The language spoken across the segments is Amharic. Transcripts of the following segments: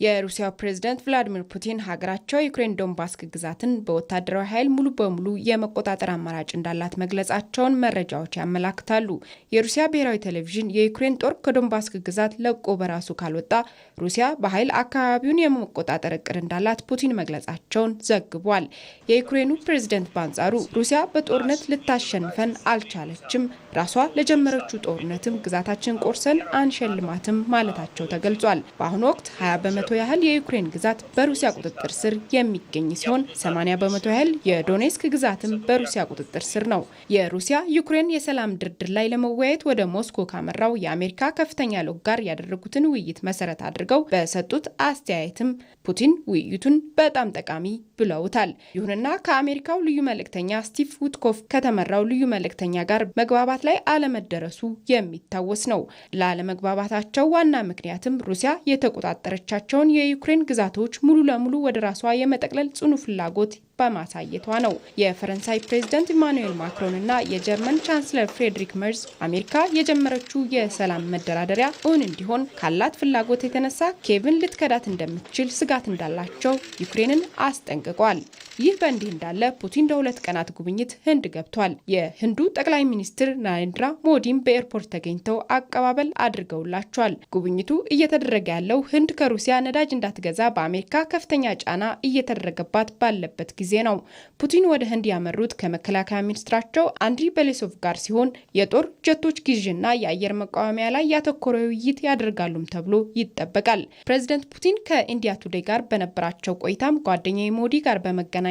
የሩሲያው ፕሬዝዳንት ቭላዲሚር ፑቲን ሀገራቸው የዩክሬን ዶንባስክ ግዛትን በወታደራዊ ኃይል ሙሉ በሙሉ የመቆጣጠር አማራጭ እንዳላት መግለጻቸውን መረጃዎች ያመላክታሉ። የሩሲያ ብሔራዊ ቴሌቪዥን የዩክሬን ጦር ከዶንባስክ ግዛት ለቆ በራሱ ካልወጣ ሩሲያ በኃይል አካባቢውን የመቆጣጠር እቅድ እንዳላት ፑቲን መግለጻቸውን ዘግቧል። የዩክሬኑ ፕሬዝዳንት በአንጻሩ ሩሲያ በጦርነት ልታሸንፈን አልቻለችም፣ ራሷ ለጀመረችው ጦርነትም ግዛታችን ቆርሰን አንሸልማትም ማለታቸው ተገልጿል። በአሁኑ ወቅት 20 በመቶ ያህል የዩክሬን ግዛት በሩሲያ ቁጥጥር ስር የሚገኝ ሲሆን 80 በመቶ ያህል የዶኔስክ ግዛትም በሩሲያ ቁጥጥር ስር ነው። የሩሲያ ዩክሬን የሰላም ድርድር ላይ ለመወያየት ወደ ሞስኮ ካመራው የአሜሪካ ከፍተኛ ልዑክ ጋር ያደረጉትን ውይይት መሰረት አድርገው በሰጡት አስተያየትም ፑቲን ውይይቱን በጣም ጠቃሚ ብለውታል። ይሁንና ከአሜሪካው ልዩ መልእክተኛ ስቲቭ ዊትኮፍ ከተመራው ልዩ መልእክተኛ ጋር መግባባት ላይ አለመደረሱ የሚታወስ ነው። ላለመግባባታቸው ዋና ምክንያትም ሩሲያ የተቆጣጠረቻቸው የዩክሬን ግዛቶች ሙሉ ለሙሉ ወደ ራሷ የመጠቅለል ጽኑ ፍላጎት በማሳየቷ ነው። የፈረንሳይ ፕሬዝዳንት ኢማኑኤል ማክሮን እና የጀርመን ቻንስለር ፍሬድሪክ መርዝ አሜሪካ የጀመረችው የሰላም መደራደሪያ እውን እንዲሆን ካላት ፍላጎት የተነሳ ኬቭን ልትከዳት እንደምትችል ስጋት እንዳላቸው ዩክሬንን አስጠንቅቋል። ይህ በእንዲህ እንዳለ ፑቲን ለ2 ቀናት ጉብኝት ህንድ ገብቷል። የህንዱ ጠቅላይ ሚኒስትር ናሬንድራ ሞዲም በኤርፖርት ተገኝተው አቀባበል አድርገውላቸዋል። ጉብኝቱ እየተደረገ ያለው ህንድ ከሩሲያ ነዳጅ እንዳትገዛ በአሜሪካ ከፍተኛ ጫና እየተደረገባት ባለበት ጊዜ ነው። ፑቲን ወደ ህንድ ያመሩት ከመከላከያ ሚኒስትራቸው አንድሪ ቤሌሶቭ ጋር ሲሆን የጦር ጀቶች ግዥና የአየር መቃወሚያ ላይ ያተኮረ ውይይት ያደርጋሉም ተብሎ ይጠበቃል። ፕሬዝዳንት ፑቲን ከኢንዲያ ቱዴይ ጋር በነበራቸው ቆይታም ጓደኛዬ ሞዲ ጋር በመገናኘታችን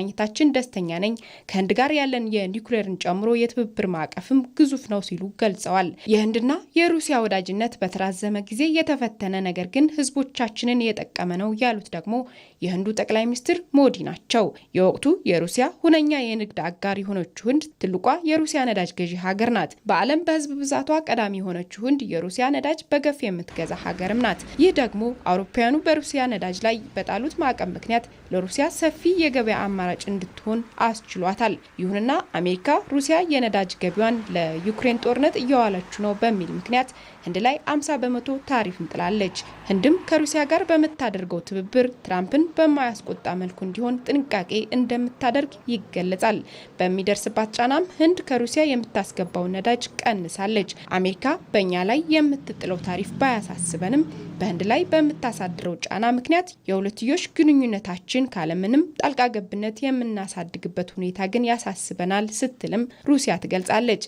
ደስተኛ ነኝ፣ ከህንድ ጋር ያለን የኒውክሌርን ጨምሮ የትብብር ማዕቀፍም ግዙፍ ነው ሲሉ ገልጸዋል። የህንድና የሩሲያ ወዳጅነት በተራዘመ ጊዜ የተፈተነ ነገር ግን ህዝቦቻችንን የጠቀመ ነው ያሉት ደግሞ የህንዱ ጠቅላይ ሚኒስትር ሞዲ ናቸው። የወቅቱ የሩሲያ ሁነኛ የንግድ አጋር የሆነችው ህንድ ትልቋ የሩሲያ ነዳጅ ገዢ ሀገር ናት። በዓለም በህዝብ ብዛቷ ቀዳሚ የሆነችው ህንድ የሩሲያ ነዳጅ በገፍ የምትገዛ ሀገርም ናት። ይህ ደግሞ አውሮፓውያኑ በሩሲያ ነዳጅ ላይ በጣሉት ማዕቀብ ምክንያት ለሩሲያ ሰፊ የገበያ አማራጭ እንድትሆን አስችሏታል። ይሁንና አሜሪካ ሩሲያ የነዳጅ ገቢዋን ለዩክሬን ጦርነት እያዋለችው ነው በሚል ምክንያት ህንድ ላይ 50 በመቶ ታሪፍ እንጥላለች። ህንድም ከሩሲያ ጋር በምታደርገው ትብብር ትራምፕን በማያስቆጣ መልኩ እንዲሆን ጥንቃቄ እንደምታደርግ ይገለጻል። በሚደርስባት ጫናም ህንድ ከሩሲያ የምታስገባው ነዳጅ ቀንሳለች። አሜሪካ በእኛ ላይ የምትጥለው ታሪፍ ባያሳስበንም በህንድ ላይ በምታሳድረው ጫና ምክንያት የሁለትዮሽ ግንኙነታችን ካለምንም ጣልቃ ገብነት የምናሳድግበት ሁኔታ ግን ያሳስበናል ስትልም ሩሲያ ትገልጻለች።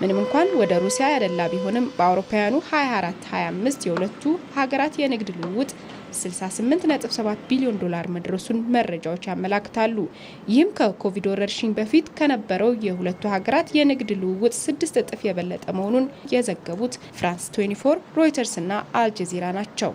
ምንም እንኳን ወደ ሩሲያ ያደላ ቢሆንም በአውሮፓውያኑ 24-25 የሁለቱ ሀገራት የንግድ ልውውጥ 68.7 ቢሊዮን ዶላር መድረሱን መረጃዎች ያመላክታሉ። ይህም ከኮቪድ ወረርሽኝ በፊት ከነበረው የሁለቱ ሀገራት የንግድ ልውውጥ 6 እጥፍ የበለጠ መሆኑን የዘገቡት ፍራንስ 24፣ ሮይተርስ እና አልጀዚራ ናቸው።